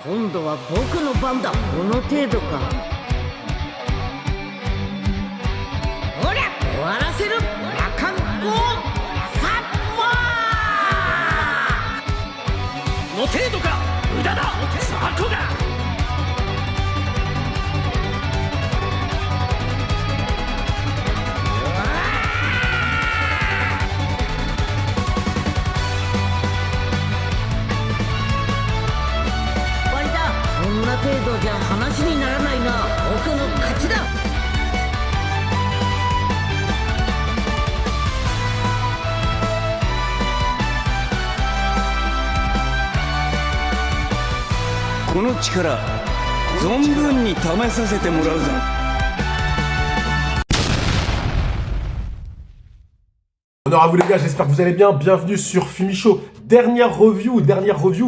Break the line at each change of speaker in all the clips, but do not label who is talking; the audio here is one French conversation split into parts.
今度は僕の番だ。この程度か。ほりゃ終わらせる。羅漢光サッワー
の程度か。無駄だザコが。
こんな程度じゃ話にならないな。僕の勝ちだ。
この力存分に試させてもらうぞ。
Bonjour à vous les gars, j'espère que vous allez bien. Bienvenue sur Fumicho. Dernière review,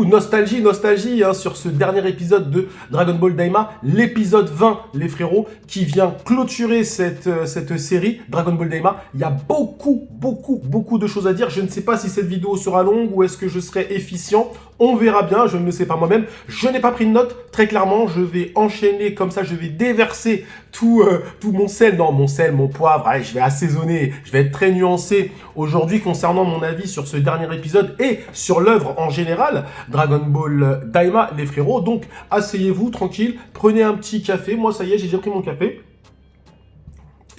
nostalgie hein, sur ce dernier épisode de Dragon Ball Daima, l'épisode 20 les frérots, qui vient clôturer cette série Dragon Ball Daima. Il y a beaucoup de choses à dire. Je ne sais pas si cette vidéo sera longue ou est-ce que je serai efficient. On verra bien, je ne le sais pas moi-même. Je n'ai pas pris de notes, très clairement. Je vais enchaîner comme ça, je vais déverser tout mon sel. Non, mon sel, mon poivre, allez, je vais assaisonner, je vais être très nuancé aujourd'hui concernant mon avis sur ce dernier épisode et sur l'œuvre en général, Dragon Ball Daima, les frérots. Donc, asseyez-vous, tranquille, prenez un petit café. Moi, ça y est, j'ai déjà pris mon café.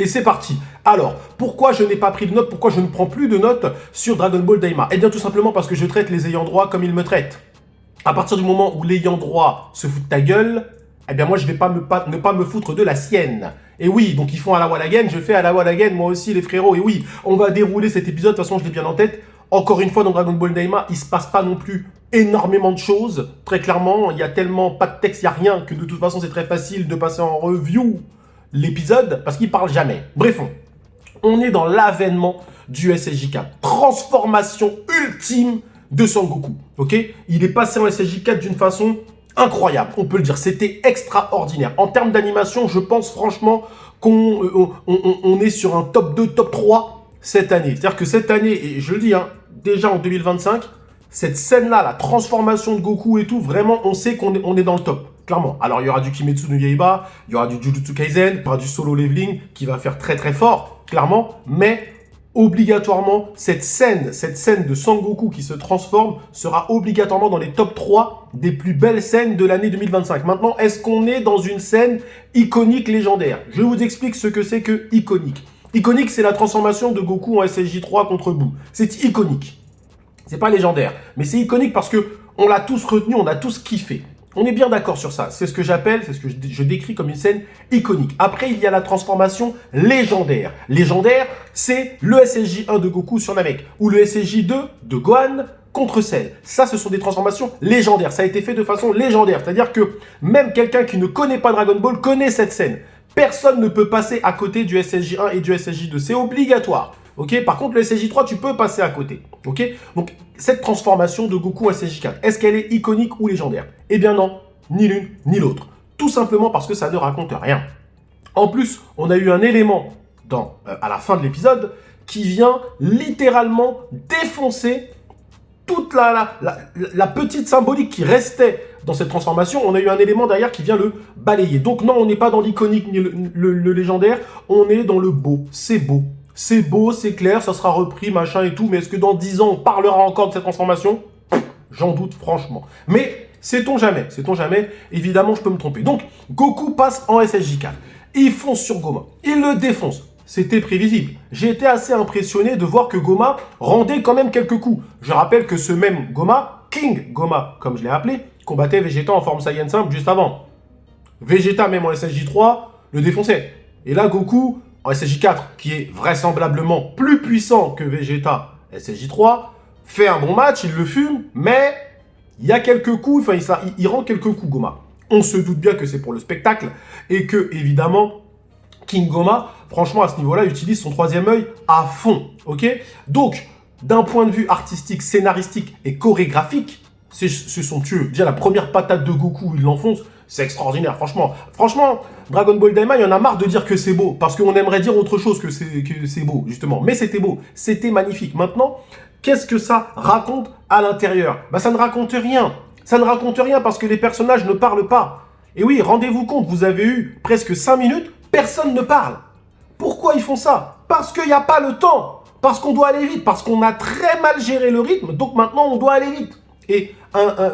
Et c'est parti. Alors, pourquoi je n'ai pas pris de notes? Pourquoi je ne prends plus de notes sur Dragon Ball Daima? Eh bien, tout simplement parce que je traite les ayants droit comme ils me traitent. À partir du moment où l'ayant droit se fout de ta gueule, eh bien, moi, je vais ne pas me foutre de la sienne. Et oui, donc ils font à la one again, je fais à la one again, moi aussi, les frérots. Et oui, on va dérouler cet épisode, de toute façon, je l'ai bien en tête. Encore une fois, dans Dragon Ball Daima, il se passe pas non plus énormément de choses. Très clairement, il y a tellement pas de texte, il n'y a rien, que de toute façon, c'est très facile de passer en review l'épisode, parce qu'il parle jamais. Bref, on est dans l'avènement du SSJ4. Transformation ultime de Sangoku, ok? Il est passé en SSJ4 d'une façon incroyable, on peut le dire. C'était extraordinaire. En termes d'animation, je pense franchement qu'on est sur un top 2, top 3 cette année. C'est-à-dire que cette année, et je le dis, hein, déjà en 2025, cette scène-là, la transformation de Goku et tout, vraiment, on sait qu'on est dans le top. Clairement. Alors, il y aura du Kimetsu no Yaiba, il y aura du Jujutsu Kaisen, il y aura du solo leveling qui va faire très très fort, clairement. Mais, obligatoirement, cette scène de Sangoku qui se transforme sera obligatoirement dans les top 3 des plus belles scènes de l'année 2025. Maintenant, est-ce qu'on est dans une scène iconique légendaire? Je vous explique ce que c'est que iconique. Iconique, c'est la transformation de Goku en SSJ3 contre Buu. C'est iconique. C'est pas légendaire, mais c'est iconique parce que on l'a tous retenu, on a tous kiffé. On est bien d'accord sur ça. C'est ce que j'appelle, c'est ce que je décris comme une scène iconique. Après, il y a la transformation légendaire. Légendaire, c'est le SSJ1 de Goku sur Namek ou le SSJ2 de Gohan contre Cell. Ça, ce sont des transformations légendaires. Ça a été fait de façon légendaire. C'est-à-dire que même quelqu'un qui ne connaît pas Dragon Ball connaît cette scène. Personne ne peut passer à côté du SSJ1 et du SSJ2. C'est obligatoire. Ok. Par contre, le SSJ3, tu peux passer à côté. Ok. Donc, cette transformation de Goku en SSJ4, est-ce qu'elle est iconique ou légendaire? Eh bien non, ni l'une ni l'autre. Tout simplement parce que ça ne raconte rien. En plus, on a eu un élément à la fin de l'épisode qui vient littéralement défoncer toute la petite symbolique qui restait dans cette transformation. On a eu un élément derrière qui vient le balayer. Donc non, on n'est pas dans l'iconique ni le légendaire, on est dans le beau. C'est beau. C'est beau, c'est clair, ça sera repris, machin et tout, mais est-ce que dans 10 ans, on parlera encore de cette transformation? J'en doute franchement. Mais sait-on jamais, évidemment, je peux me tromper. Donc, Goku passe en SSJ4. Il fonce sur Goma. Il le défonce. C'était prévisible. J'ai été assez impressionné de voir que Goma rendait quand même quelques coups. Je rappelle que ce même Goma, King Goma, comme je l'ai appelé, combattait Vegeta en forme Saiyan simple juste avant. Vegeta, même en SSJ3, le défonçait. Et là, Goku, en SSJ4, qui est vraisemblablement plus puissant que Vegeta SSJ3, fait un bon match, il le fume, mais il y a quelques coups, enfin, il rend quelques coups, Goma. On se doute bien que c'est pour le spectacle, et que, évidemment, King Goma, franchement, à ce niveau-là, utilise son troisième œil à fond, ok? Donc, d'un point de vue artistique, scénaristique et chorégraphique, c'est somptueux. Déjà, la première patate de Goku, il l'enfonce, c'est extraordinaire, franchement. Franchement, Dragon Ball Daima, il y en a marre de dire que c'est beau, parce qu'on aimerait dire autre chose que c'est beau, justement. Mais c'était beau, c'était magnifique. Maintenant, qu'est-ce que ça raconte à l'intérieur? Bah, ça ne raconte rien. Ça ne raconte rien parce que les personnages ne parlent pas. Et oui, rendez-vous compte, vous avez eu presque 5 minutes, personne ne parle. Pourquoi ils font ça? Parce qu'il n'y a pas le temps. Parce qu'on doit aller vite. Parce qu'on a très mal géré le rythme. Donc maintenant, on doit aller vite. Et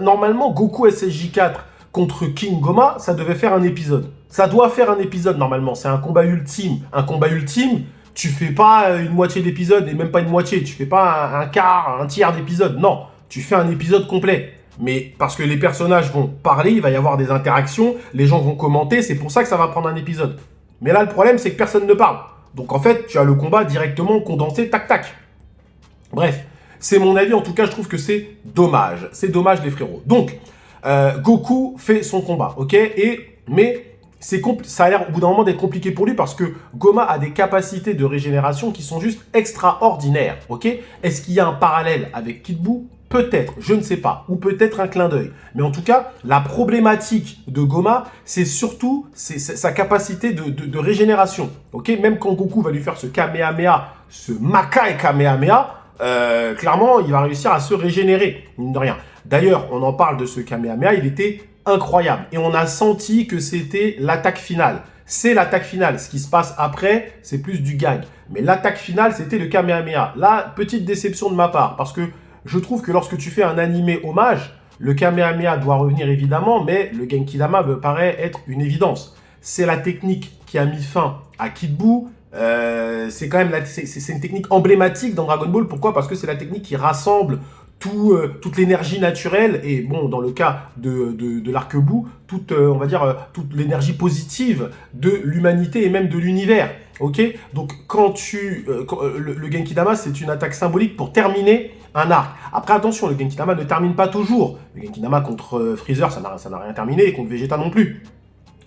normalement, Goku SSJ4 contre King Goma, ça devait faire un épisode. Ça doit faire un épisode normalement. C'est un combat ultime. Un combat ultime, tu fais pas une moitié d'épisode et même pas une moitié. Tu fais pas un quart, un tiers d'épisode. Non, tu fais un épisode complet. Mais parce que les personnages vont parler, il va y avoir des interactions, les gens vont commenter, c'est pour ça que ça va prendre un épisode. Mais là, le problème, c'est que personne ne parle. Donc en fait, tu as le combat directement condensé, tac tac. Bref, c'est mon avis, en tout cas, je trouve que c'est dommage. C'est dommage, les frérots. Donc, Goku fait son combat, ok? Mais ça a l'air au bout d'un moment d'être compliqué pour lui parce que Goma a des capacités de régénération qui sont juste extraordinaires, ok? Est-ce qu'il y a un parallèle avec Kid Buu? Peut-être, je ne sais pas, ou peut-être un clin d'œil. Mais en tout cas, la problématique de Goma, c'est surtout sa capacité de régénération. Ok, même quand Goku va lui faire ce Kamehameha, ce Makai Kamehameha, clairement, il va réussir à se régénérer, mine de rien. D'ailleurs, on en parle de ce Kamehameha, il était incroyable. Et on a senti que c'était l'attaque finale. C'est l'attaque finale. Ce qui se passe après, c'est plus du gag. Mais l'attaque finale, c'était le Kamehameha. Là, petite déception de ma part, parce que je trouve que lorsque tu fais un animé hommage, le Kamehameha doit revenir évidemment, mais le Genkidama me paraît être une évidence. C'est la technique qui a mis fin à Kid Buu. C'est quand même c'est une technique emblématique dans Dragon Ball. Pourquoi? Parce que c'est la technique qui rassemble toute l'énergie naturelle et bon, dans le cas de l'arc Buu, on va dire toute l'énergie positive de l'humanité et même de l'univers. Ok, donc quand le Genkidama, c'est une attaque symbolique pour terminer un arc. Après attention, le Genkidama ne termine pas toujours. Le Genkidama contre Freezer, ça n'a rien terminé, et contre Vegeta non plus.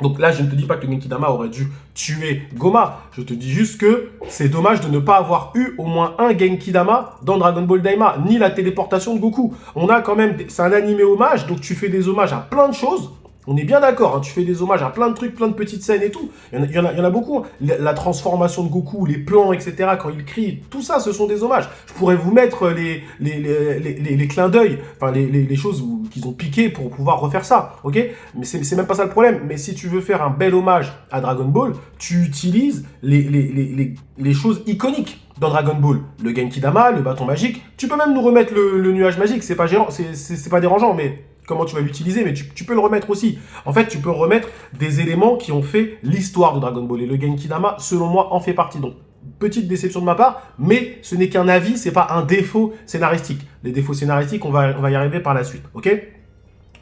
Donc là, je ne te dis pas que le Genkidama aurait dû tuer Goma. Je te dis juste que c'est dommage de ne pas avoir eu au moins un Genkidama dans Dragon Ball Daima, ni la téléportation de Goku. On a quand même, c'est un animé hommage, donc tu fais des hommages à plein de choses. On est bien d'accord, hein, tu fais des hommages à plein de trucs, plein de petites scènes et tout. Il y en a beaucoup. Hein. La transformation de Goku, les plans, etc., quand il crie, tout ça, ce sont des hommages. Je pourrais vous mettre les clins d'œil, enfin les choses qu'ils ont piqué pour pouvoir refaire ça, ok? Mais c'est même pas ça le problème. Mais si tu veux faire un bel hommage à Dragon Ball, tu utilises les choses iconiques dans Dragon Ball. Le Genkidama, le bâton magique. Tu peux même nous remettre le nuage magique, c'est pas dérangeant, mais... Comment tu vas l'utiliser, mais tu peux le remettre aussi. En fait, tu peux remettre des éléments qui ont fait l'histoire de Dragon Ball. Et le Genkidama, selon moi, en fait partie. Donc, petite déception de ma part, mais ce n'est qu'un avis, c'est pas un défaut scénaristique. Les défauts scénaristiques, on va y arriver par la suite, ok?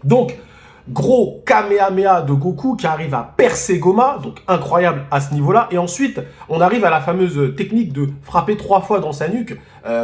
Donc, gros Kamehameha de Goku qui arrive à percer Goma, donc incroyable à ce niveau-là. Et ensuite, on arrive à la fameuse technique de frapper 3 fois dans sa nuque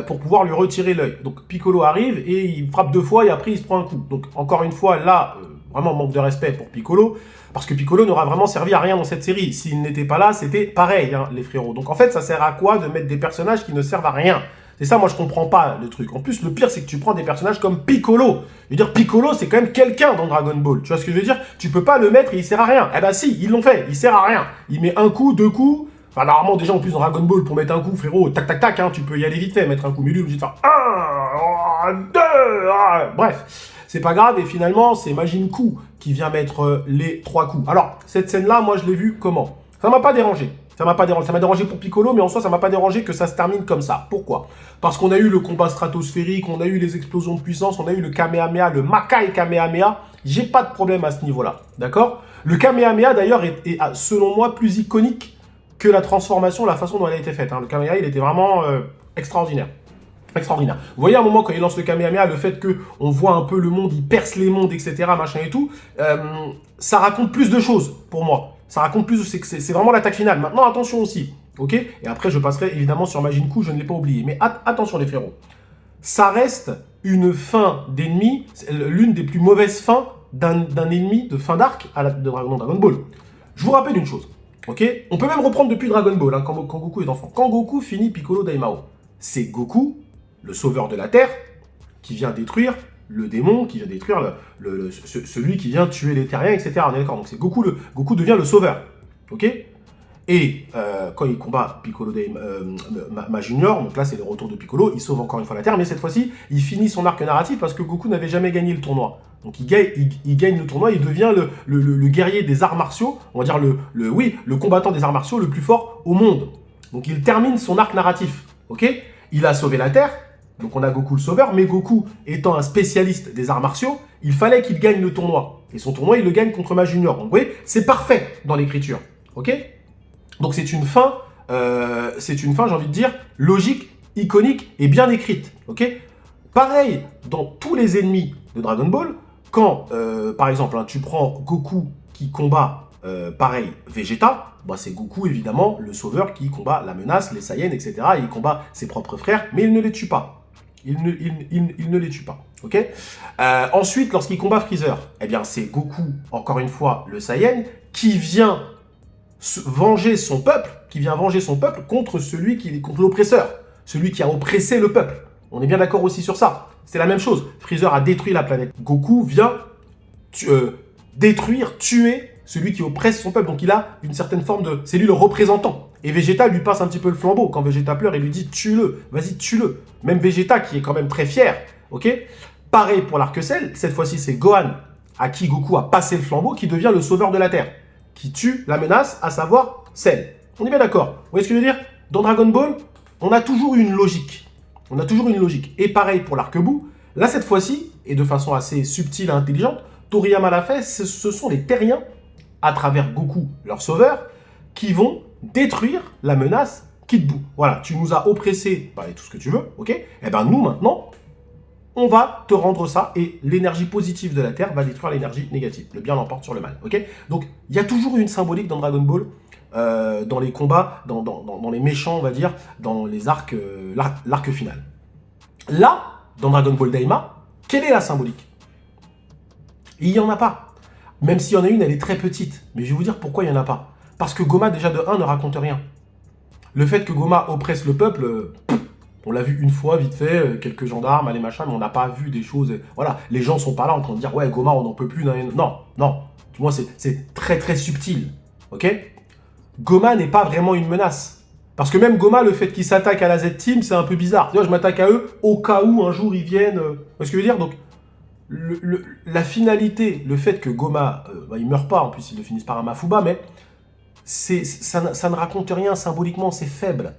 pour pouvoir lui retirer l'œil. Donc Piccolo arrive et il frappe 2 fois et après il se prend un coup. Donc encore une fois, là, vraiment manque de respect pour Piccolo, parce que Piccolo n'aura vraiment servi à rien dans cette série. S'il n'était pas là, c'était pareil, hein, les frérots. Donc en fait, ça sert à quoi de mettre des personnages qui ne servent à rien? C'est ça, moi, je comprends pas le truc. En plus, le pire, c'est que tu prends des personnages comme Piccolo. Je veux dire, Piccolo, c'est quand même quelqu'un dans Dragon Ball. Tu vois ce que je veux dire? Tu peux pas le mettre et il sert à rien. Eh ben si, ils l'ont fait. Il sert à rien. Il met un coup, 2 coups. Enfin, normalement, déjà, en plus, dans Dragon Ball, pour mettre un coup, frérot, tac, tac, tac, hein, tu peux y aller vite fait, mettre un coup. Mais lui, il est obligé de faire 1, 2, bref. C'est pas grave. Et finalement, c'est Majin Buu qui vient mettre les 3 coups. Alors, cette scène-là, moi, je l'ai vue comment? Ça m'a pas dérangé. Ça m'a dérangé pour Piccolo, mais en soi, ça m'a pas dérangé que ça se termine comme ça. Pourquoi? Parce qu'on a eu le combat stratosphérique, on a eu les explosions de puissance, on a eu le Kamehameha, le Makai Kamehameha. J'ai pas de problème à ce niveau-là, d'accord? Le Kamehameha, d'ailleurs, est, selon moi, plus iconique que la transformation, la façon dont elle a été faite. Hein. Le Kamehameha, il était vraiment extraordinaire. Extraordinaire. Vous voyez à un moment quand il lance le Kamehameha, le fait que on voit un peu le monde, il perce les mondes, etc., machin et tout, ça raconte plus de choses pour moi. Ça raconte plus, c'est vraiment l'attaque finale. Maintenant, attention aussi, ok? Et après, je passerai évidemment sur Majin Buu, je ne l'ai pas oublié. Mais attention les frérots, ça reste une fin d'ennemi, l'une des plus mauvaises fins d'un ennemi de fin d'arc de Dragon Ball. Je vous rappelle une chose, ok? On peut même reprendre depuis Dragon Ball, hein, quand Goku est enfant. Quand Goku finit Piccolo Daimao, c'est Goku, le sauveur de la Terre, qui vient détruire le démon, qui vient détruire celui qui vient tuer les terriens, etc. On est d'accord? Donc c'est Goku devient le sauveur, ok? Et quand il combat Piccolo Junior, donc là c'est le retour de Piccolo, il sauve encore une fois la Terre, mais cette fois-ci, il finit son arc narratif parce que Goku n'avait jamais gagné le tournoi. Donc il gagne le tournoi, il devient le guerrier des arts martiaux, on va dire le combattant des arts martiaux le plus fort au monde. Donc il termine son arc narratif, ok? Il a sauvé la Terre, donc on a Goku le sauveur, mais Goku étant un spécialiste des arts martiaux, il fallait qu'il gagne le tournoi. Et son tournoi, il le gagne contre Ma Junior. Donc vous voyez, c'est parfait dans l'écriture, ok? Donc c'est une fin, j'ai envie de dire, logique, iconique et bien écrite, ok? Pareil, dans tous les ennemis de Dragon Ball, quand, par exemple, tu prends Goku qui combat, pareil, Vegeta, bah, c'est Goku, évidemment, le sauveur qui combat la menace, les Saiyans, etc. Et il combat ses propres frères, mais il ne les tue pas. Il ne les tue pas, ok? Ensuite, lorsqu'il combat Freezer, eh bien, c'est Goku, encore une fois, le Saiyan, qui vient venger son peuple, contre contre l'oppresseur, celui qui a oppressé le peuple. On est bien d'accord aussi sur ça. C'est la même chose. Freezer a détruit la planète. Goku vient détruire, tuer celui qui oppresse son peuple. Donc il a une certaine forme de... C'est lui le représentant. Et Vegeta lui passe un petit peu le flambeau. Quand Vegeta pleure, il lui dit tue-le, vas-y tue-le. Même Vegeta qui est quand même très fier. Ok? Pareil pour l'arc Cell. Cette fois-ci, c'est Gohan à qui Goku a passé le flambeau qui devient le sauveur de la Terre. Qui tue la menace, à savoir Cell. On est bien d'accord. Vous voyez ce que je veux dire? Dans Dragon Ball, on a toujours une logique. Et pareil pour l'arc Buu. Là, cette fois-ci, et de façon assez subtile et intelligente, Toriyama l'a fait, ce sont les Terriens, à travers Goku, leur sauveur, qui vont détruire la menace Kid Buu. Voilà, tu nous as oppressés, bah, et tout ce que tu veux, ok? Eh ben nous, maintenant, on va te rendre ça, et l'énergie positive de la Terre va détruire l'énergie négative. Le bien l'emporte sur le mal, ok? Donc, il y a toujours une symbolique dans Dragon Ball, dans les combats, dans les méchants, on va dire, dans les arcs, l'arc final. Là, dans Dragon Ball Daima, quelle est la symbolique? Il n'y en a pas. Même s'il y en a une, elle est très petite. Mais je vais vous dire pourquoi il n'y en a pas. Parce que Goma, déjà de 1, ne raconte rien. Le fait que Goma oppresse le peuple, on l'a vu une fois, vite fait, quelques gendarmes, allez machin, mais on n'a pas vu des choses... Voilà, les gens sont pas là en train de dire « Ouais, Goma, on n'en peut plus. » Non. Tu vois, c'est très très subtil. Ok? Goma n'est pas vraiment une menace. Parce que même Goma, le fait qu'il s'attaque à la Z-Team, c'est un peu bizarre. Tu vois, je m'attaque à eux au cas où un jour ils viennent... Vous voyez ce que je veux dire? Donc, la finalité, le fait que Goma, il meurt pas, en plus ils le finissent par un Mafuba, mais ça ne raconte rien symboliquement, c'est faible.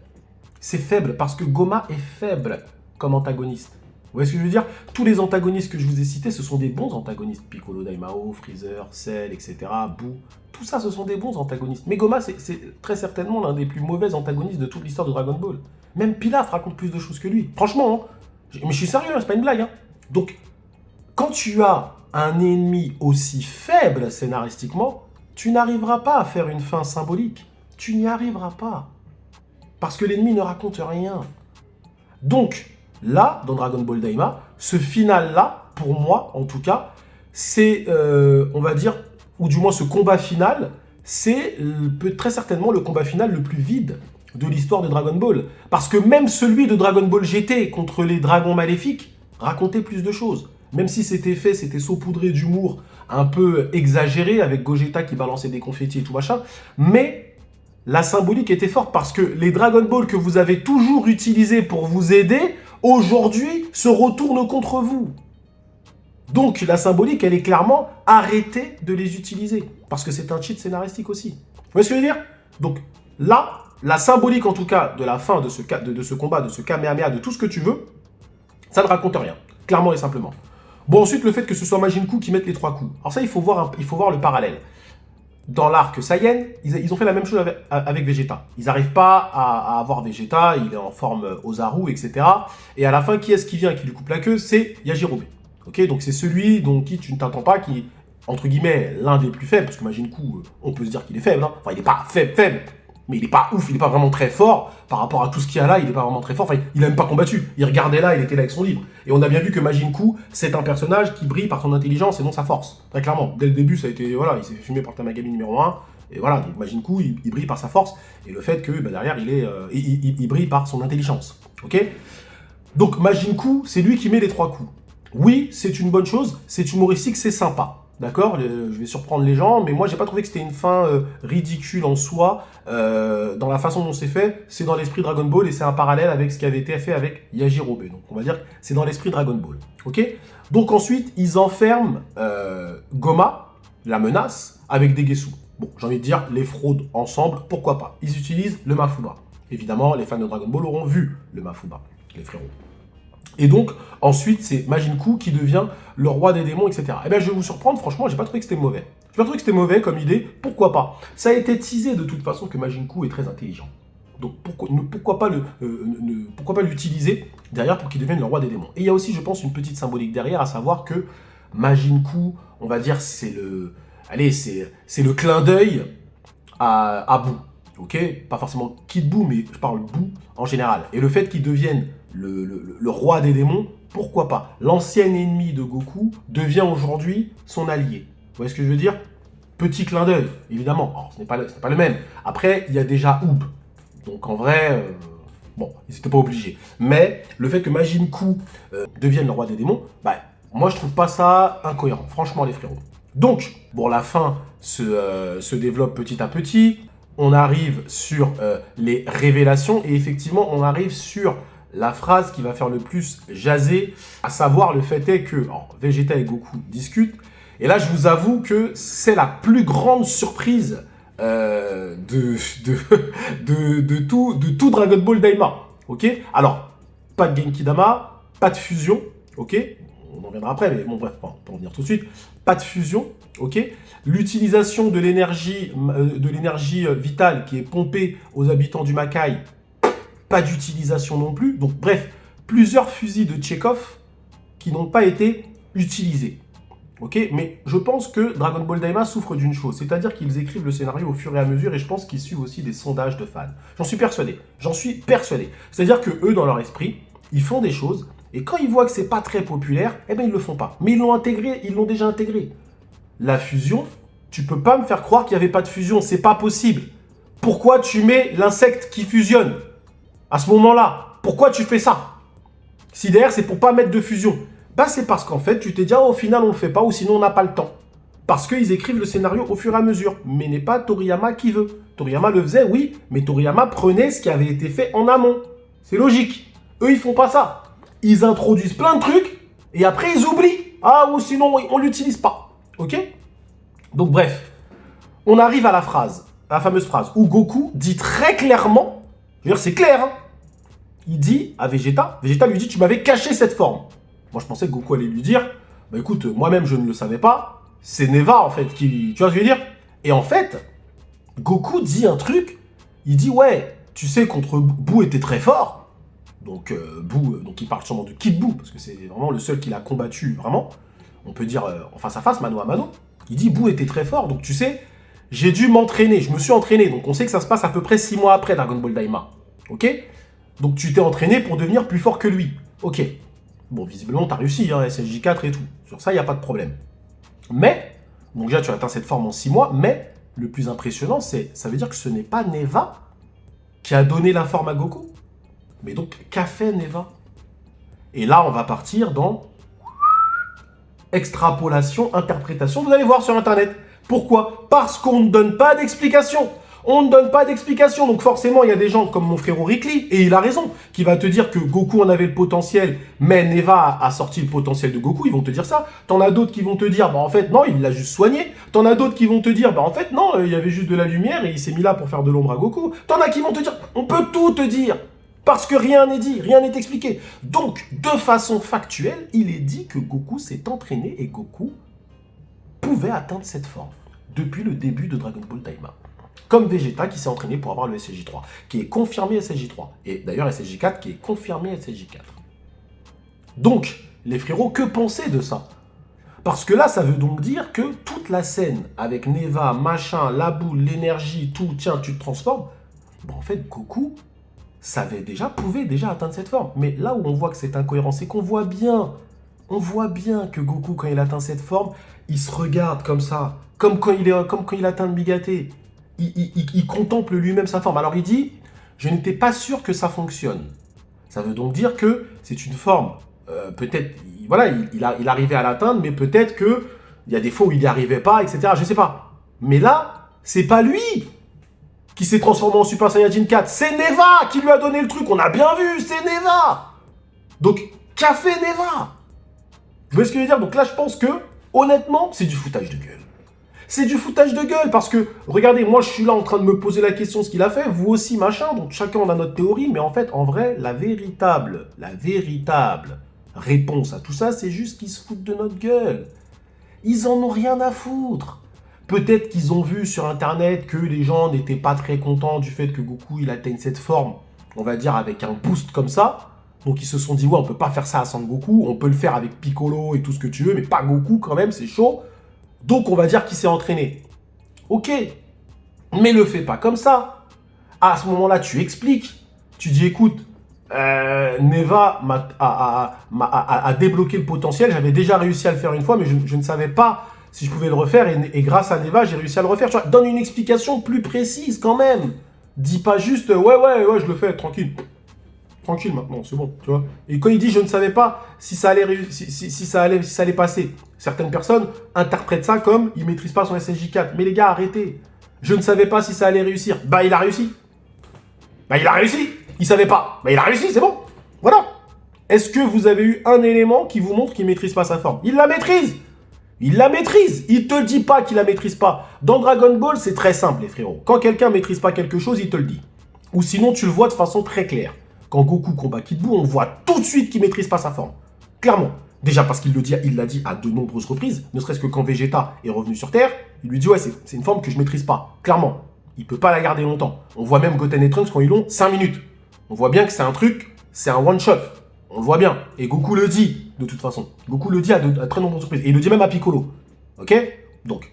C'est faible parce que Goma est faible comme antagoniste. Vous voyez ce que je veux dire? Tous les antagonistes que je vous ai cités, ce sont des bons antagonistes. Piccolo, Daimao, Freezer, Cell, etc. Buu, tout ça, ce sont des bons antagonistes. Mais Goma, c'est très certainement l'un des plus mauvais antagonistes de toute l'histoire de Dragon Ball. Même Pilaf raconte plus de choses que lui. Franchement, hein. Mais je suis sérieux, hein, c'est pas une blague. Hein. Donc, quand tu as un ennemi aussi faible scénaristiquement, tu n'arriveras pas à faire une fin symbolique. Tu n'y arriveras pas. Parce que l'ennemi ne raconte rien. Donc, là, dans Dragon Ball Daima, ce final-là, pour moi, en tout cas, c'est, on va dire, ou du moins ce combat final, c'est très certainement le combat final le plus vide de l'histoire de Dragon Ball. Parce que même celui de Dragon Ball GT contre les dragons maléfiques racontait plus de choses. Même si c'était saupoudré d'humour un peu exagéré, avec Gogeta qui balançait des confettis et tout machin, mais la symbolique était forte parce que les Dragon Ball que vous avez toujours utilisés pour vous aider, aujourd'hui, se retournent contre vous. Donc la symbolique, elle est clairement arrêtez de les utiliser. Parce que c'est un cheat scénaristique aussi. Vous voyez ce que je veux dire? Donc là, la symbolique en tout cas de la fin de ce combat, de ce Kamehameha, de tout ce que tu veux, ça ne raconte rien. Clairement et simplement. Bon, ensuite, le fait que ce soit Majin Buu qui mette les 3 coups. Alors ça, il faut voir le parallèle. Dans l'arc Saiyan, ils ont fait la même chose avec Vegeta. Ils n'arrivent pas à avoir Vegeta, il est en forme Ozaru, etc. Et à la fin, qui est-ce qui vient et qui lui coupe la queue? C'est Yajirobe. Ok, donc c'est celui dont qui tu ne t'attends pas, qui est, entre guillemets, l'un des plus faibles, parce que Majin Buu, on peut se dire qu'il est faible. Hein. Enfin, il n'est pas faible. Mais il est pas ouf, il est pas vraiment très fort. Par rapport à tout ce qu'il y a là, il est pas vraiment très fort. Enfin, il a même pas combattu. Il regardait là, il était là avec son livre. Et on a bien vu que Majin Buu, c'est un personnage qui brille par son intelligence et non sa force. Très clairement. Dès le début, ça a été, voilà, il s'est fait fumer par Tamagami numéro 1. Et voilà, donc Majin Buu, il brille par sa force. Et le fait que, derrière, il brille par son intelligence. Ok? Donc Majin Buu, c'est lui qui met les 3 coups. Oui, c'est une bonne chose, c'est humoristique, c'est sympa. d'accord, je vais surprendre les gens, mais moi j'ai pas trouvé que c'était une fin ridicule en soi, dans la façon dont c'est fait, c'est dans l'esprit Dragon Ball et c'est un parallèle avec ce qui avait été fait avec Yajirobe, donc on va dire que c'est dans l'esprit Dragon Ball, ok. Donc ensuite, ils enferment Goma, la menace, avec des Gesu. Bon, j'ai envie de dire, les fraudes ensemble, pourquoi pas. Ils utilisent le Mafuba. Évidemment, les fans de Dragon Ball auront vu le Mafuba, les frérots. Et donc, ensuite, c'est Majin Buu qui devient le roi des démons, etc. Eh bien, je vais vous surprendre, franchement, j'ai pas trouvé que c'était mauvais. J'ai pas trouvé que c'était mauvais comme idée, pourquoi pas. Ça a été teasé de toute façon que Majin Buu est très intelligent. Donc, pourquoi pas l'utiliser derrière pour qu'il devienne le roi des démons. Et il y a aussi, je pense, une petite symbolique derrière, à savoir que Majin Buu, on va dire, c'est le clin d'œil à Buu. Ok, pas forcément Kid Buu, mais je parle Buu en général. Et le fait qu'il devienne le roi des démons, pourquoi pas. L'ancien ennemi de Goku devient aujourd'hui son allié. Vous voyez ce que je veux dire? Petit clin d'œil, évidemment. Alors, ce n'est pas le même. Après, il y a déjà Oob. Donc en vrai, bon, ils n'étaient pas obligés. Mais le fait que Majin Buu devienne le roi des démons, bah, moi je trouve pas ça incohérent, franchement les frérots. Donc, bon, la fin se développe petit à petit. On arrive sur les révélations et effectivement, on arrive sur la phrase qui va faire le plus jaser, à savoir le fait est que Vegeta et Goku discutent. Et là, je vous avoue que c'est la plus grande surprise de tout Dragon Ball Daima. Ok. Alors, pas de Genki Dama, pas de fusion. Ok. On en reviendra après, mais bon, bref, on peut en venir tout de suite. Pas de fusion. Ok. L'utilisation de l'énergie vitale qui est pompée aux habitants du Makai, pas d'utilisation non plus. Donc, bref, plusieurs fusils de Tchekhov qui n'ont pas été utilisés. Ok, mais je pense que Dragon Ball Daima souffre d'une chose, c'est-à-dire qu'ils écrivent le scénario au fur et à mesure et je pense qu'ils suivent aussi des sondages de fans. J'en suis persuadé. C'est-à-dire que eux, dans leur esprit, ils font des choses et quand ils voient que c'est pas très populaire, eh ben ils le font pas. Mais ils l'ont déjà intégré. La fusion, tu peux pas me faire croire qu'il n'y avait pas de fusion, c'est pas possible. Pourquoi tu mets l'insecte qui fusionne à ce moment-là? Pourquoi tu fais ça? Si derrière c'est pour pas mettre de fusion. Bah c'est parce qu'en fait, tu t'es dit, au final, on le fait pas, ou sinon on n'a pas le temps. Parce qu'ils écrivent le scénario au fur et à mesure. Mais n'est pas Toriyama qui veut. Toriyama le faisait, oui, mais Toriyama prenait ce qui avait été fait en amont. C'est logique. Eux, ils font pas ça. Ils introduisent plein de trucs, et après, ils oublient. Ah, ou sinon, on l'utilise pas. Ok? Donc, bref. On arrive à la fameuse phrase, où Goku dit très clairement, je veux dire, c'est clair, hein, il dit à Vegeta lui dit, tu m'avais caché cette forme. Moi, je pensais que Goku allait lui dire, bah écoute, moi-même, je ne le savais pas. C'est Neva, en fait, qui... Tu vois ce que je veux dire? Et en fait, Goku dit un truc. Il dit, ouais, tu sais, contre Buu était très fort. Donc, donc il parle sûrement de Kid Buu, parce que c'est vraiment le seul qu'il a combattu, vraiment. On peut dire en face à face, mano à mano. Il dit, Buu était très fort. Donc, tu sais, j'ai dû m'entraîner. Je me suis entraîné. Donc, on sait que ça se passe à peu près 6 mois après Dragon Ball Daima. Ok? Donc, tu t'es entraîné pour devenir plus fort que lui. Ok. Bon, visiblement, tu as réussi, hein, SSJ4 et tout. Sur ça, il n'y a pas de problème. Mais, donc déjà, tu as atteint cette forme en 6 mois, mais le plus impressionnant, ça veut dire que ce n'est pas Neva qui a donné la forme à Goku. Mais donc, qu'a fait Neva? Et là, on va partir dans extrapolation, interprétation. Vous allez voir sur Internet. Pourquoi? Parce qu'on ne donne pas d'explication. On ne donne pas d'explication, donc forcément, il y a des gens comme mon frérot Rickly, et il a raison, qui va te dire que Goku en avait le potentiel, mais Neva a sorti le potentiel de Goku, ils vont te dire ça. T'en as d'autres qui vont te dire, bah en fait, non, il l'a juste soigné. T'en as d'autres qui vont te dire, bah en fait, non, il y avait juste de la lumière, et il s'est mis là pour faire de l'ombre à Goku. T'en as qui vont te dire, on peut tout te dire, parce que rien n'est dit, rien n'est expliqué. Donc, de façon factuelle, il est dit que Goku s'est entraîné, et Goku pouvait atteindre cette forme, depuis le début de Dragon Ball Daima. Comme Vegeta qui s'est entraîné pour avoir le SSJ3, qui est confirmé SSJ3. Et d'ailleurs SSJ4 qui est confirmé SSJ4. Donc, les frérots, que penser de ça? Parce que là, ça veut donc dire que toute la scène avec Neva, machin, la boule, l'énergie, tout, tiens, tu te transformes. Bon, en fait, Goku pouvait déjà atteindre cette forme. Mais là où on voit que c'est incohérent, c'est qu'on voit bien que Goku, quand il atteint cette forme, il se regarde comme ça, comme quand il atteint le Migaté. Il contemple lui-même sa forme. Alors il dit, je n'étais pas sûr que ça fonctionne. Ça veut donc dire que c'est une forme, peut-être, voilà, il arrivait à l'atteindre, mais peut-être que Il y a des fois où il n'y arrivait pas, etc. Je sais pas. Mais là, c'est pas lui qui s'est transformé en Super Saiyajin 4. C'est Neva qui lui a donné le truc. On a bien vu, c'est Neva. Donc, qu'a fait Neva? Vous voyez ce que je veux dire? Donc là, je pense que, honnêtement, c'est du foutage de gueule. C'est du foutage de gueule parce que, regardez, moi, je suis là en train de me poser la question, ce qu'il a fait, vous aussi, machin. Donc, chacun, on a notre théorie. Mais en fait, en vrai, la véritable réponse à tout ça, c'est juste qu'ils se foutent de notre gueule. Ils en ont rien à foutre. Peut-être qu'ils ont vu sur Internet que les gens n'étaient pas très contents du fait que Goku, il atteigne cette forme, on va dire, avec un boost comme ça. Donc, ils se sont dit, ouais, on peut pas faire ça à Son Goku, on peut le faire avec Piccolo et tout ce que tu veux, mais pas Goku quand même, c'est chaud. Donc, on va dire qu'il s'est entraîné. Ok, mais le fais pas comme ça. À ce moment-là, tu expliques. Tu dis, écoute, Neva a débloqué le potentiel. J'avais déjà réussi à le faire une fois, mais je ne savais pas si je pouvais le refaire. Et grâce à Neva, j'ai réussi à le refaire. Tu vois, donne une explication plus précise quand même. Dis pas juste, ouais, je le fais, tranquille. Tranquille maintenant, c'est bon, tu vois. Et quand il dit, je ne savais pas si ça allait, si ça allait passer. Certaines personnes interprètent ça comme, il maîtrise pas son SSJ4. Mais les gars, arrêtez. Je ne savais pas si ça allait réussir. Bah, il a réussi. Bah, il a réussi. Il savait pas. Bah, il a réussi, c'est bon. Voilà. Est-ce que vous avez eu un élément qui vous montre qu'il maîtrise pas sa forme? Il la maîtrise. Il la maîtrise. Il te dit pas qu'il la maîtrise pas. Dans Dragon Ball, c'est très simple, les frérots. Quand quelqu'un maîtrise pas quelque chose, il te le dit. Ou sinon, tu le vois de façon très claire. Quand Goku combat Kid Buu, on voit tout de suite qu'il maîtrise pas sa forme. Clairement. Déjà parce qu'il l'a dit à de nombreuses reprises, ne serait-ce que quand Vegeta est revenu sur Terre, il lui dit ouais, c'est une forme que je maîtrise pas. Clairement. Il peut pas la garder longtemps. On voit même Goten et Trunks quand ils l'ont 5 minutes. On voit bien que c'est un truc, c'est un one-shot. On le voit bien. Et Goku le dit, de toute façon. Goku le dit à très nombreuses reprises. Et il le dit même à Piccolo. Ok? Donc,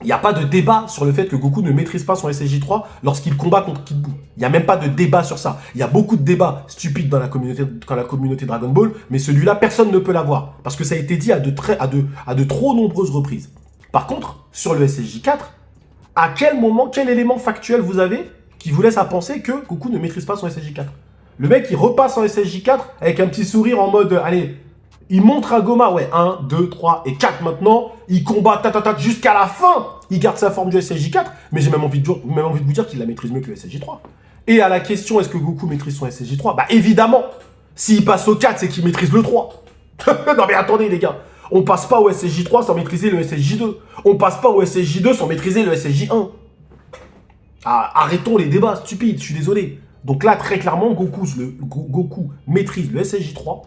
il n'y a pas de débat sur le fait que Goku ne maîtrise pas son SSJ3 lorsqu'il combat contre Kid Buu. Il n'y a même pas de débat sur ça. Il y a beaucoup de débats stupides dans la communauté Dragon Ball, mais celui-là, personne ne peut l'avoir. Parce que ça a été dit à de trop nombreuses reprises. Par contre, sur le SSJ4, à quel moment, quel élément factuel vous avez qui vous laisse à penser que Goku ne maîtrise pas son SSJ4? Le mec, il repasse en SSJ4 avec un petit sourire en mode, allez, il montre à Goma, ouais, 1, 2, 3 et 4 maintenant. Il combat jusqu'à la fin. Il garde sa forme du SSJ4. Mais j'ai même envie de vous dire qu'il la maîtrise mieux que le SSJ3. Et à la question, est-ce que Goku maîtrise son SSJ3? Bah évidemment. S'il passe au 4, c'est qu'il maîtrise le 3. Non mais attendez les gars. On passe pas au SSJ3 sans maîtriser le SSJ2. On passe pas au SSJ2 sans maîtriser le SSJ1. Ah, arrêtons les débats stupides, je suis désolé. Donc là, très clairement, Goku maîtrise le SSJ3.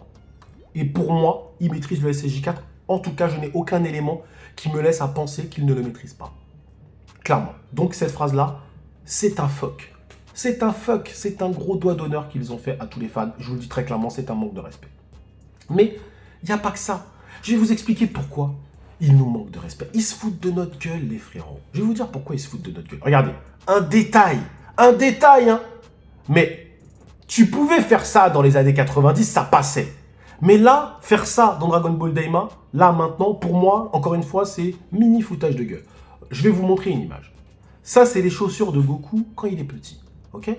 Et pour moi, il maîtrise le SSJ4. En tout cas, je n'ai aucun élément qui me laisse à penser qu'il ne le maîtrise pas. Clairement. Donc cette phrase-là, c'est un fuck. C'est un fuck. C'est un gros doigt d'honneur qu'ils ont fait à tous les fans. Je vous le dis très clairement, c'est un manque de respect. Mais il n'y a pas que ça. Je vais vous expliquer pourquoi ils nous manquent de respect. Ils se foutent de notre gueule, les frérots. Je vais vous dire pourquoi ils se foutent de notre gueule. Regardez, un détail, hein. Mais tu pouvais faire ça dans les années 90, ça passait. Mais là, faire ça dans Dragon Ball Daima, là maintenant, pour moi, encore une fois, c'est mini foutage de gueule. Je vais vous montrer une image. Ça, c'est les chaussures de Goku quand il est petit, ok?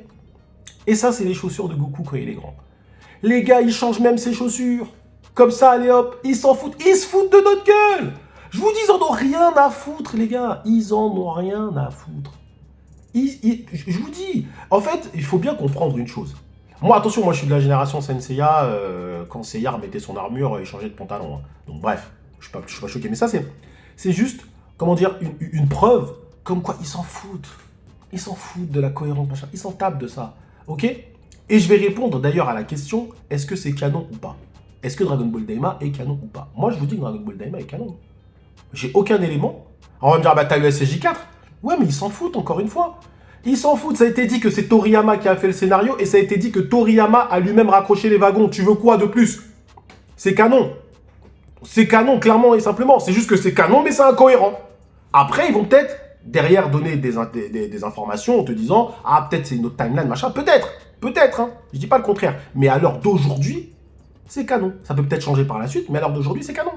Et ça, c'est les chaussures de Goku quand il est grand. Les gars, ils changent même ses chaussures. Comme ça, allez hop, ils s'en foutent. Ils se foutent de notre gueule. Je vous dis, ils en ont rien à foutre, les gars. Ils en ont rien à foutre. Je vous dis, en fait, il faut bien comprendre une chose. Moi, attention, moi je suis de la génération Senseiya, quand Seiya remettait son armure et changeait de pantalon. Hein. Donc bref, je suis pas choqué. Mais ça, c'est juste, comment dire, une preuve comme quoi ils s'en foutent. Ils s'en foutent de la cohérence, machin. Ils s'en tapent de ça. Ok? Et je vais répondre d'ailleurs à la question, est-ce que c'est canon ou pas? Est-ce que Dragon Ball Daima est canon ou pas? Moi, je vous dis que Dragon Ball Daima est canon. J'ai aucun élément. Alors, on va me dire, bah t'as le SSJ4. Ouais, mais ils s'en foutent, encore une fois. Ils s'en foutent, ça a été dit que c'est Toriyama qui a fait le scénario et ça a été dit que Toriyama a lui-même raccroché les wagons. Tu veux quoi de plus? C'est canon. C'est canon, clairement et simplement. C'est juste que c'est canon, mais c'est incohérent. Après, ils vont peut-être, derrière, donner des informations en te disant « Ah, peut-être c'est une autre timeline, machin. » Peut-être, hein. Je dis pas le contraire. Mais à l'heure d'aujourd'hui, c'est canon. Ça peut peut-être changer par la suite, mais à l'heure d'aujourd'hui, c'est canon.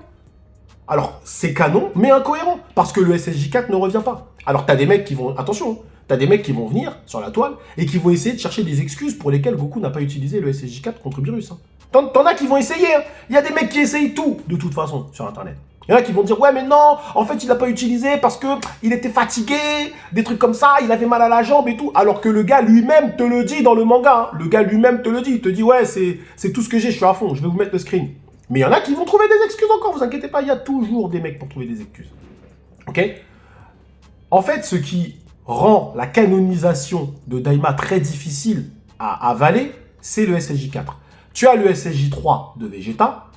Alors, c'est canon, mais incohérent. Parce que le SSJ4 ne revient pas. Alors, t'as des mecs qui vont... Attention, t'as des mecs qui vont venir sur la toile et qui vont essayer de chercher des excuses pour lesquelles Goku n'a pas utilisé le SSJ4 contre Beerus. Hein. T'en as qui vont essayer. Hein. Il y a des mecs qui essayent tout, de toute façon, sur Internet. Il y en a qui vont dire, ouais, mais non, en fait, il l'a pas utilisé parce que il était fatigué, des trucs comme ça, il avait mal à la jambe et tout. Alors que le gars lui-même te le dit dans le manga. Hein. Le gars lui-même te le dit. Il te dit, ouais, c'est tout ce que j'ai, je suis à fond, je vais vous mettre le screen. Mais il y en a qui vont trouver des excuses encore, vous inquiétez pas, il y a toujours des mecs pour trouver des excuses. Ok? En fait, ce qui rend la canonisation de Daima très difficile à avaler, c'est le SSJ4. Tu as le SSJ3 de Vegeta,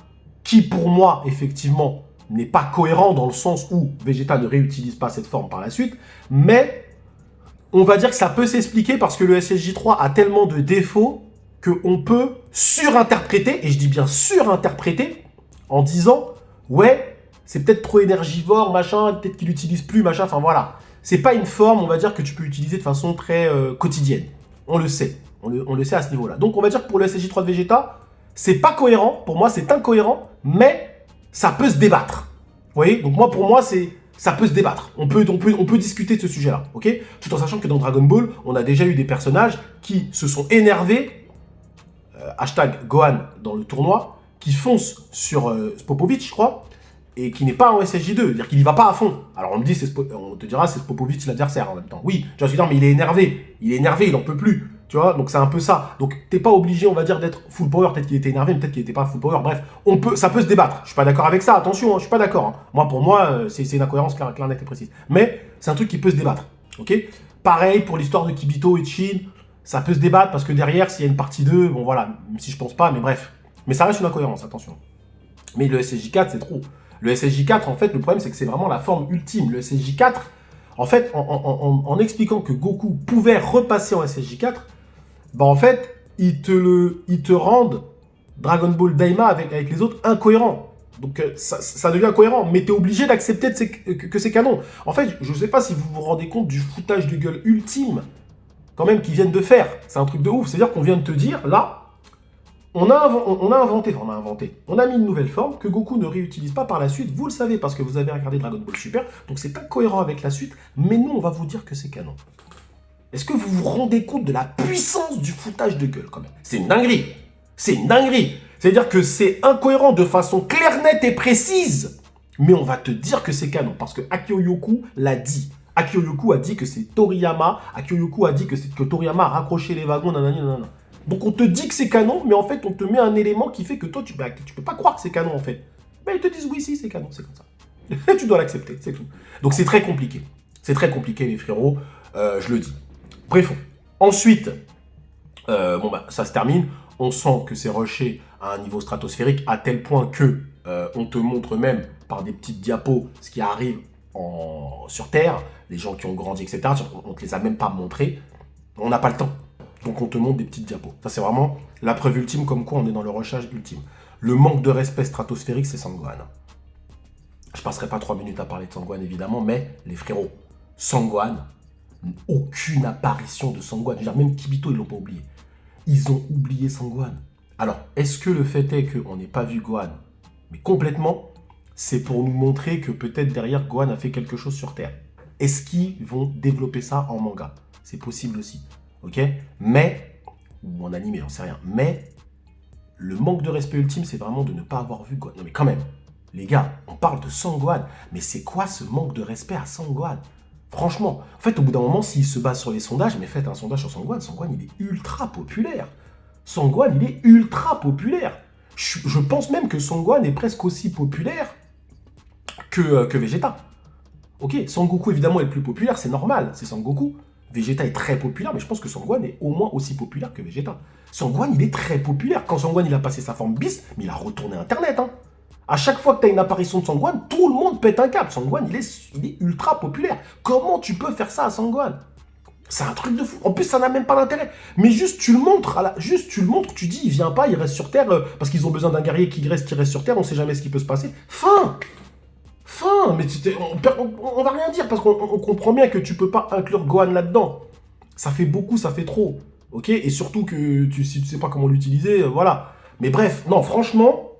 qui pour moi, effectivement, n'est pas cohérent dans le sens où Vegeta ne réutilise pas cette forme par la suite, mais on va dire que ça peut s'expliquer parce que le SSJ3 a tellement de défauts qu'on peut surinterpréter, et je dis bien surinterpréter, en disant « Ouais, c'est peut-être trop énergivore, machin, peut-être qu'il n'utilise plus, machin, enfin voilà. » C'est pas une forme, on va dire, que tu peux utiliser de façon très quotidienne. On le sait. On le sait à ce niveau-là. Donc on va dire que pour le SSJ3 de Vegeta, c'est pas cohérent. Pour moi, c'est incohérent, mais ça peut se débattre. Vous voyez? Donc moi, pour moi, ça peut se débattre. On peut discuter de ce sujet-là, ok? Tout en sachant que dans Dragon Ball, on a déjà eu des personnages qui se sont énervés, hashtag Gohan dans le tournoi, qui foncent sur Popovich, je crois, et qui n'est pas en SSJ2, c'est-à-dire qu'il y va pas à fond. Alors on te dira c'est Popovich l'adversaire en même temps. Oui, je suis dire, mais il est énervé, il en peut plus, tu vois, donc c'est un peu ça. Donc t'es pas obligé, on va dire, d'être full power, peut-être qu'il était énervé, peut-être qu'il était pas full power, bref, ça peut se débattre. Je suis pas d'accord avec ça, attention, hein, je suis pas d'accord. Hein. Pour moi, c'est une incohérence claire, nette et précise. Mais c'est un truc qui peut se débattre, ok? Pareil pour l'histoire de Kibito et de Shin, ça peut se débattre parce que derrière, s'il y a une partie 2, bon voilà, même si je pense pas, mais bref. Mais ça reste une incohérence, attention. Mais le SSJ4, c'est trop. Le SSJ4, en fait, le problème, c'est que c'est vraiment la forme ultime. Le SSJ4, en fait, en expliquant que Goku pouvait repasser en SSJ4, bah en fait, ils te rendent Dragon Ball Daima avec les autres incohérents. Donc, ça devient incohérent, mais t'es obligé d'accepter que c'est canon. En fait, je sais pas si vous vous rendez compte du foutage de gueule ultime, quand même, qu'ils viennent de faire. C'est un truc de ouf. C'est-à-dire qu'on vient de te dire, là, on a mis une nouvelle forme que Goku ne réutilise pas par la suite. Vous le savez parce que vous avez regardé Dragon Ball Super. Donc c'est incohérent avec la suite. Mais nous, on va vous dire que c'est canon. Est-ce que vous vous rendez compte de la puissance du foutage de gueule quand même? C'est une dinguerie. C'est une dinguerie. C'est-à-dire que c'est incohérent de façon claire, nette et précise. Mais on va te dire que c'est canon. Parce que Akio Yoku l'a dit. Akio Yoku a dit que c'est Toriyama. Akio Yoku a dit que Toriyama a raccroché les wagons. Nanana. Donc on te dit que c'est canon, mais en fait on te met un élément qui fait que toi tu peux pas croire que c'est canon en fait. Mais ils te disent oui si c'est canon, c'est comme ça. Tu dois l'accepter, c'est tout. Donc c'est très compliqué. C'est très compliqué les frérots, je le dis. Bref, ensuite, ça se termine. On sent que c'est rushé à un niveau stratosphérique à tel point que on te montre même par des petites diapos ce qui arrive sur Terre, les gens qui ont grandi, etc. On te les a même pas montrés. On n'a pas le temps. Donc on te montre des petites diapos. Ça c'est vraiment la preuve ultime comme quoi on est dans le rushage ultime. Le manque de respect stratosphérique, c'est Sangohan. Je passerai pas 3 minutes à parler de Sangohan évidemment, mais les frérots, Sangohan, aucune apparition de Sangohan. Je veux dire, même Kibito, ils l'ont pas oublié. Ils ont oublié Sangohan. Alors, est-ce que le fait est qu'on n'ait pas vu Gohan, mais complètement, c'est pour nous montrer que peut-être derrière Gohan a fait quelque chose sur Terre. Est-ce qu'ils vont développer ça en manga? C'est possible aussi. Ok, mais, ou en animé, j'en sais rien, mais le manque de respect ultime, c'est vraiment de ne pas avoir vu Gohan. Non mais quand même, les gars, on parle de Sangohan, mais c'est quoi ce manque de respect à Sangohan? Franchement, en fait, au bout d'un moment, s'il se base sur les sondages, mais faites un sondage sur Sangohan, Sangohan, il est ultra populaire. Sangohan, il est ultra populaire. Je pense même que Sangohan est presque aussi populaire que Vegeta. Ok, Sangoku, évidemment, est le plus populaire, c'est normal, c'est Sangoku. Vegeta est très populaire, mais je pense que Sangohan est au moins aussi populaire que Vegeta. Sangohan, il est très populaire. Quand Sangohan, il a passé sa forme bis, mais il a retourné Internet. Hein. À chaque fois que tu as une apparition de Sangohan, tout le monde pète un câble. Sangohan, il est ultra populaire. Comment tu peux faire ça à Sangohan? C'est un truc de fou. En plus, ça n'a même pas d'intérêt. Mais juste, tu le montres. Tu dis, il vient pas, il reste sur Terre, parce qu'ils ont besoin d'un guerrier qui reste sur Terre, on sait jamais ce qui peut se passer. Fin, mais on va rien dire parce qu'on comprend bien que tu peux pas inclure Gohan là-dedans. Ça fait beaucoup, ça fait trop. Ok? Et surtout que si tu sais pas comment l'utiliser, voilà. Mais bref, non, franchement,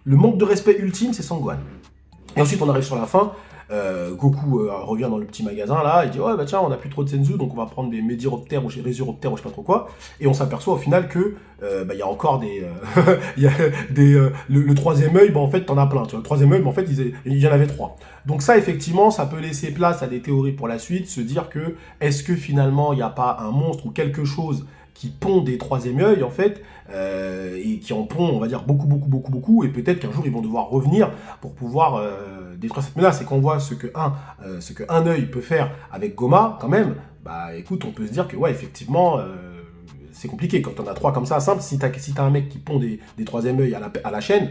le manque de respect ultime, c'est Sangohan. Et ensuite, on arrive sur la fin. Goku revient dans le petit magasin là, il dit ouais bah tiens on a plus trop de senzu donc on va prendre des Médiroptères ou Résuroptères ou je sais pas trop quoi, et on s'aperçoit au final que il y a encore des il y a le troisième œil, bah en fait t'en as plein, tu vois, le troisième œil, bah en fait il y en avait 3. Donc ça effectivement ça peut laisser place à des théories pour la suite, se dire que est-ce que finalement il n'y a pas un monstre ou quelque chose qui pond des troisième œil en fait, et qui en pond on va dire beaucoup, et peut-être qu'un jour ils vont devoir revenir pour pouvoir détruire cette menace. Et qu'on voit ce que un œil peut faire avec Goma quand même, bah écoute on peut se dire que ouais effectivement c'est compliqué quand on a 3 comme ça, simple, si t'as un mec qui pond des troisième œil à la chaîne,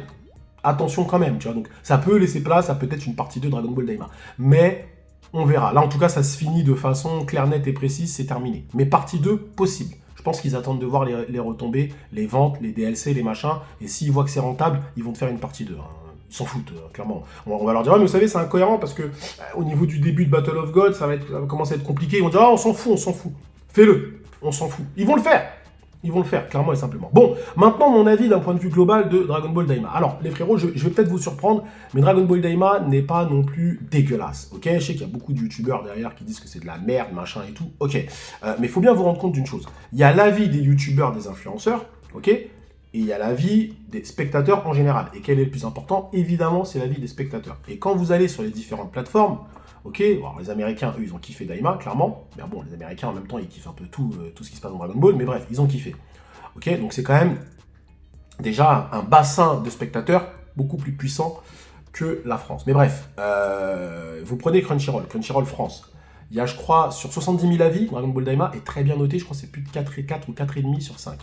attention quand même, tu vois, donc ça peut laisser place à peut-être une partie 2 Dragon Ball Daima, mais on verra. Là en tout cas ça se finit de façon claire, nette et précise, c'est terminé, mais partie 2 possible. Je pense qu'ils attendent de voir les retombées, les ventes, les DLC, les machins, et s'ils voient que c'est rentable, ils vont te faire une partie 2. Hein. Ils s'en foutent, clairement. On va leur dire, ah, mais vous savez, c'est incohérent parce que au niveau du début de Battle of God, ça va commencer à être compliqué. Ils vont dire, ah, on s'en fout. Fais-le, on s'en fout. Ils vont le faire. Ils vont le faire, clairement et simplement. Bon, maintenant, mon avis d'un point de vue global de Dragon Ball Daima. Alors, les frérots, je vais peut-être vous surprendre, mais Dragon Ball Daima n'est pas non plus dégueulasse, ok? Je sais qu'il y a beaucoup de youtubeurs derrière qui disent que c'est de la merde, machin et tout, ok. Mais il faut bien vous rendre compte d'une chose. Il y a l'avis des youtubeurs, des influenceurs, ok? Et il y a l'avis des spectateurs en général. Et quel est le plus important? Évidemment, c'est l'avis des spectateurs. Et quand vous allez sur les différentes plateformes, ok, bon, les Américains, eux, ils ont kiffé Daima, clairement. Mais bon, les Américains, en même temps, ils kiffent un peu tout ce qui se passe dans Dragon Ball. Mais bref, ils ont kiffé. Ok, donc c'est quand même déjà un bassin de spectateurs beaucoup plus puissant que la France. Mais bref, vous prenez Crunchyroll France. Il y a, je crois, sur 70 000 avis, Dragon Ball Daima est très bien noté. Je crois que c'est plus de 4 ou 4,5 sur 5.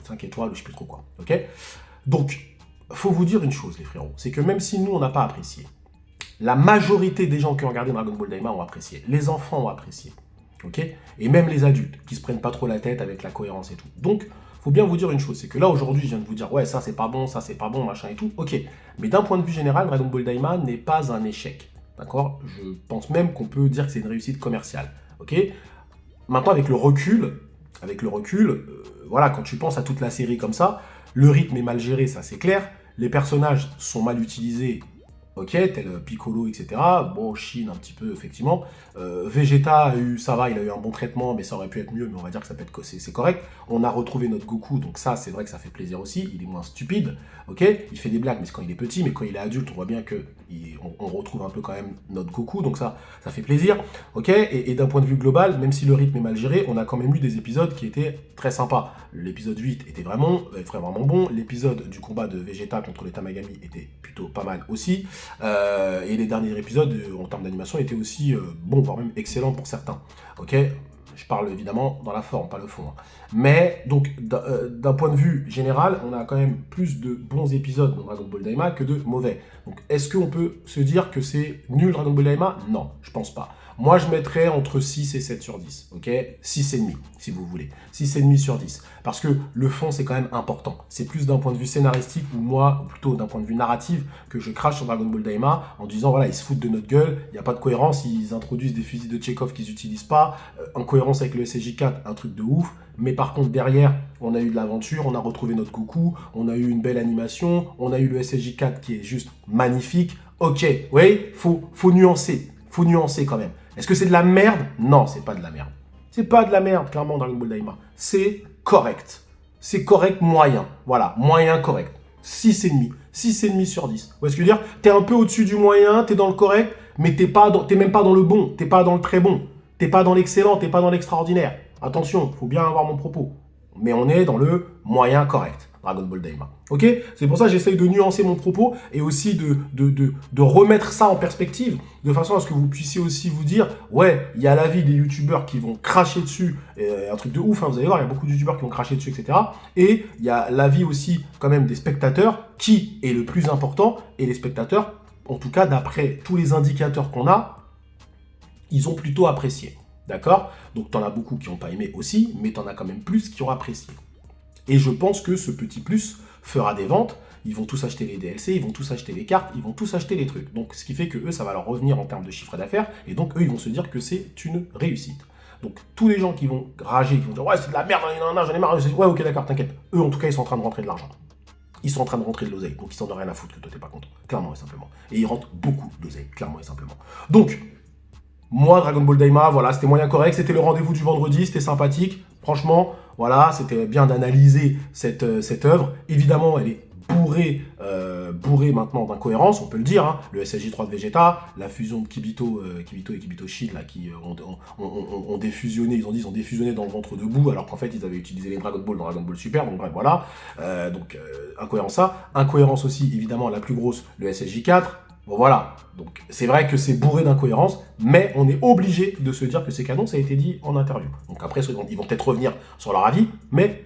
5 étoiles, je sais plus trop quoi. Ok, donc, faut vous dire une chose, les frérots. C'est que même si nous, on n'a pas apprécié, la majorité des gens qui ont regardé Dragon Ball Daima ont apprécié. Les enfants ont apprécié. Ok, et même les adultes, qui se prennent pas trop la tête avec la cohérence et tout. Donc, faut bien vous dire une chose, c'est que là, aujourd'hui, je viens de vous dire, ouais, ça c'est pas bon, machin et tout. Ok, mais d'un point de vue général, Dragon Ball Daima n'est pas un échec. D'accord? Je pense même qu'on peut dire que c'est une réussite commerciale. Ok? Maintenant, avec le recul, voilà, quand tu penses à toute la série comme ça, le rythme est mal géré, ça c'est clair. Les personnages sont mal utilisés, ok, tel Piccolo, etc. Bon, Shin un petit peu, effectivement. Vegeta, ça va, il a eu un bon traitement, mais ça aurait pu être mieux, mais on va dire que ça peut être, c'est correct. On a retrouvé notre Goku, donc ça, c'est vrai que ça fait plaisir aussi. Il est moins stupide, ok. Il fait des blagues, mais c'est quand il est petit, mais quand il est adulte, on voit bien que on retrouve un peu quand même notre Goku, donc ça fait plaisir, ok. Et d'un point de vue global, même si le rythme est mal géré, on a quand même eu des épisodes qui étaient très sympas. L'épisode 8 était vraiment bon. L'épisode du combat de Vegeta contre les Tamagami était plutôt pas mal aussi. Et les derniers épisodes, en termes d'animation, étaient aussi bons, voire même excellents pour certains. Ok, je parle évidemment dans la forme, pas le fond. Hein. Mais donc, d'un point de vue général, on a quand même plus de bons épisodes dans Dragon Ball Daima que de mauvais. Donc, est-ce qu'on peut se dire que c'est nul Dragon Ball Daima? Non, je pense pas. Moi, je mettrais entre 6 et 7 sur 10, ok? 6,5, si vous voulez. 6,5 sur 10. Parce que le fond, c'est quand même important. C'est plus d'un point de vue scénaristique, ou moi, ou plutôt d'un point de vue narratif, que je crache sur Dragon Ball Daima, en disant, voilà, ils se foutent de notre gueule, il n'y a pas de cohérence, ils introduisent des fusils de Tchekhov qu'ils n'utilisent pas, en cohérence avec le SSJ4, un truc de ouf. Mais par contre, derrière, on a eu de l'aventure, on a retrouvé notre Goku, on a eu une belle animation, on a eu le SSJ4 qui est juste magnifique. Ok, oui, faut nuancer. Faut nuancer quand même. Est-ce que c'est de la merde? Non, c'est pas de la merde. C'est pas de la merde, clairement, Dragon Ball Daima. C'est correct. C'est correct moyen. Voilà, moyen correct. 6,5. 6,5 sur 10. Vous voyez ce que je veux dire? T'es un peu au-dessus du moyen, t'es dans le correct, mais t'es même pas dans le bon, t'es pas dans le très bon, t'es pas dans l'excellent, t'es pas dans l'extraordinaire. Attention, faut bien avoir mon propos. Mais on est dans le moyen correct. Dragon Ball Daima. Ok? C'est pour ça que j'essaye de nuancer mon propos et aussi de remettre ça en perspective de façon à ce que vous puissiez aussi vous dire ouais, il y a l'avis des youtubeurs qui vont cracher dessus, un truc de ouf, hein, vous allez voir, il y a beaucoup de youtubeurs qui vont cracher dessus, etc. Et il y a l'avis aussi quand même des spectateurs qui est le plus important, et les spectateurs, en tout cas d'après tous les indicateurs qu'on a, ils ont plutôt apprécié. D'accord? Donc t'en as beaucoup qui n'ont pas aimé aussi, mais t'en as quand même plus qui ont apprécié. Et je pense que ce petit plus fera des ventes, ils vont tous acheter les DLC, ils vont tous acheter les cartes, ils vont tous acheter les trucs. Donc ce qui fait que eux, ça va leur revenir en termes de chiffre d'affaires, et donc eux, ils vont se dire que c'est une réussite. Donc tous les gens qui vont rager, qui vont dire ouais c'est de la merde, j'en ai marre, ouais ok d'accord, t'inquiète. Eux en tout cas, ils sont en train de rentrer de l'argent. Ils sont en train de rentrer de l'oseille, donc ils s'en ont rien à foutre que toi t'es pas content, clairement et simplement. Et ils rentrent beaucoup d'oseille, clairement et simplement. Donc, moi, Dragon Ball Daima, voilà, c'était moyen correct, c'était le rendez-vous du vendredi, c'était sympathique. Franchement, voilà, c'était bien d'analyser cette œuvre. Évidemment, elle est bourrée maintenant d'incohérences, on peut le dire. Hein. Le SSJ3 de Vegeta, la fusion de Kibito et Kibito Shield, là, qui ont défusionné, ils ont défusionné dans le ventre de Boo, alors qu'en fait, ils avaient utilisé les Dragon Ball dans Dragon Ball Super, donc bref, voilà. Incohérence ça. Incohérence aussi, évidemment, la plus grosse, le SSJ4. Bon voilà, donc c'est vrai que c'est bourré d'incohérences, mais on est obligé de se dire que c'est canon, ça a été dit en interview. Donc après, ils vont peut-être revenir sur leur avis, mais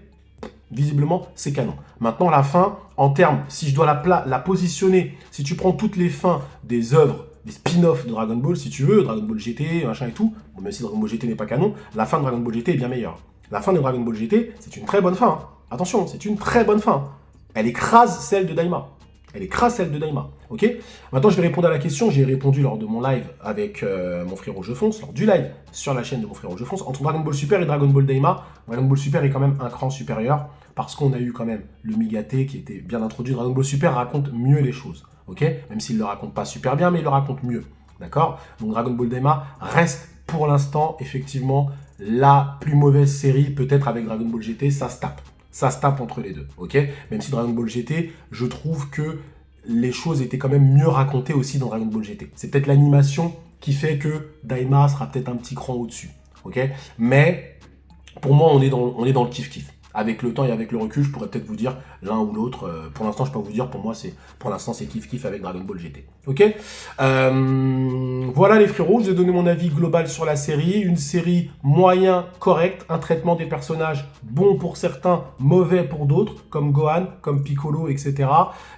visiblement, c'est canon. Maintenant, la fin, en termes, si je dois la positionner, si tu prends toutes les fins des œuvres, des spin-offs de Dragon Ball, si tu veux, Dragon Ball GT, machin et tout, bon, même si Dragon Ball GT n'est pas canon, la fin de Dragon Ball GT est bien meilleure. La fin de Dragon Ball GT, c'est une très bonne fin. Hein. Attention, c'est une très bonne fin. Elle écrase celle de Daima. Elle écrase celle de Daima, ok? Maintenant, je vais répondre à la question. J'ai répondu lors de mon live avec mon frérot Je Fonce, lors du live sur la chaîne de mon frérot Je Fonce. Entre Dragon Ball Super et Dragon Ball Daima, Dragon Ball Super est quand même un cran supérieur parce qu'on a eu quand même le Migate qui était bien introduit. Dragon Ball Super raconte mieux les choses, ok? Même s'il ne le raconte pas super bien, mais il le raconte mieux, d'accord? Donc Dragon Ball Daima reste pour l'instant, effectivement, la plus mauvaise série, peut-être avec Dragon Ball GT, ça se tape. Ça se tape entre les deux, ok? Même si Dragon Ball GT, je trouve que les choses étaient quand même mieux racontées aussi dans Dragon Ball GT. C'est peut-être l'animation qui fait que Daima sera peut-être un petit cran au-dessus, ok? Mais pour moi, on est dans le kiff-kiff. Avec le temps et avec le recul, je pourrais peut-être vous dire l'un ou l'autre. Pour l'instant, je peux pas vous dire. Pour l'instant, c'est kiff-kiff avec Dragon Ball GT. Ok. Voilà les frérots, je vous ai donné mon avis global sur la série. Une série moyen, correcte. Un traitement des personnages bon pour certains, mauvais pour d'autres, comme Gohan, comme Piccolo, etc.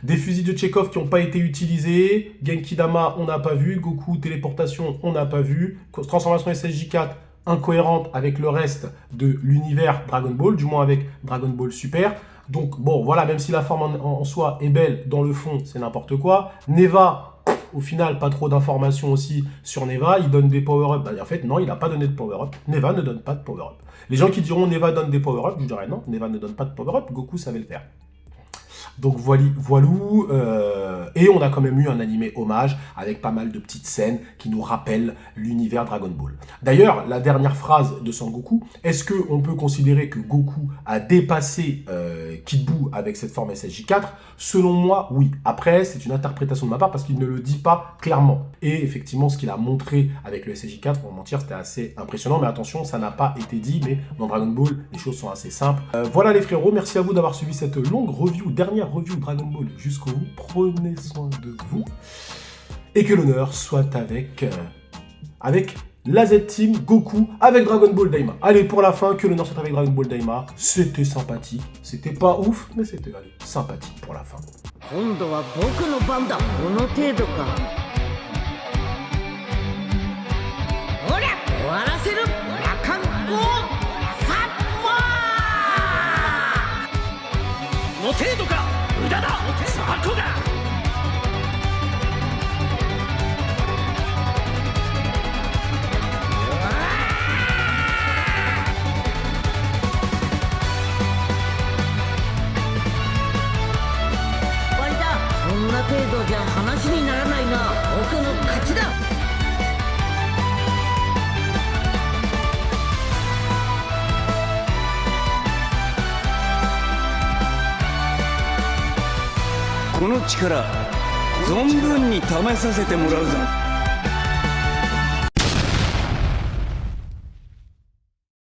Des fusils de Chekhov qui n'ont pas été utilisés. Genki Dama, on n'a pas vu. Goku, téléportation, on n'a pas vu. Transformation SSJ4. Incohérente avec le reste de l'univers Dragon Ball, du moins avec Dragon Ball Super. Donc bon, voilà, même si la forme en soi est belle, dans le fond, c'est n'importe quoi. Neva, au final, pas trop d'informations aussi sur Neva. Il donne des power-up. Bah, en fait, non, il n'a pas donné de power-up. Neva ne donne pas de power-up. Les gens qui diront Neva donne des power-up, je dirais non, Neva ne donne pas de power-up. Goku savait le faire. Donc voilou, et on a quand même eu un animé hommage avec pas mal de petites scènes qui nous rappellent l'univers Dragon Ball. D'ailleurs, la dernière phrase de Sangoku, est-ce qu'on peut considérer que Goku a dépassé Kid Buu avec cette forme SSJ4? Selon moi, oui. Après, c'est une interprétation de ma part parce qu'il ne le dit pas clairement. Et effectivement, ce qu'il a montré avec le SSJ4, pour mentir, c'était assez impressionnant. Mais attention, ça n'a pas été dit, mais dans Dragon Ball, les choses sont assez simples. Voilà les frérots, merci à vous d'avoir suivi cette longue review, dernière review Dragon Ball jusqu'au bout. Prenez soin de vous. Et que l'honneur soit avec la Z-Team, Goku, avec Dragon Ball Daima. Allez, pour la fin, que l'honneur soit avec Dragon Ball Daima. C'était sympathique. C'était pas ouf, mais c'était sympathique pour la fin.
今度は僕の番だ。この程度か。ほら、終わらせる。羅漢光サッマー。
の程度か無駄だ雑魚が
終わりだ。そんな程度じゃ話にならないな。僕の勝ちだ。
この力存分に試させてもらうぞ。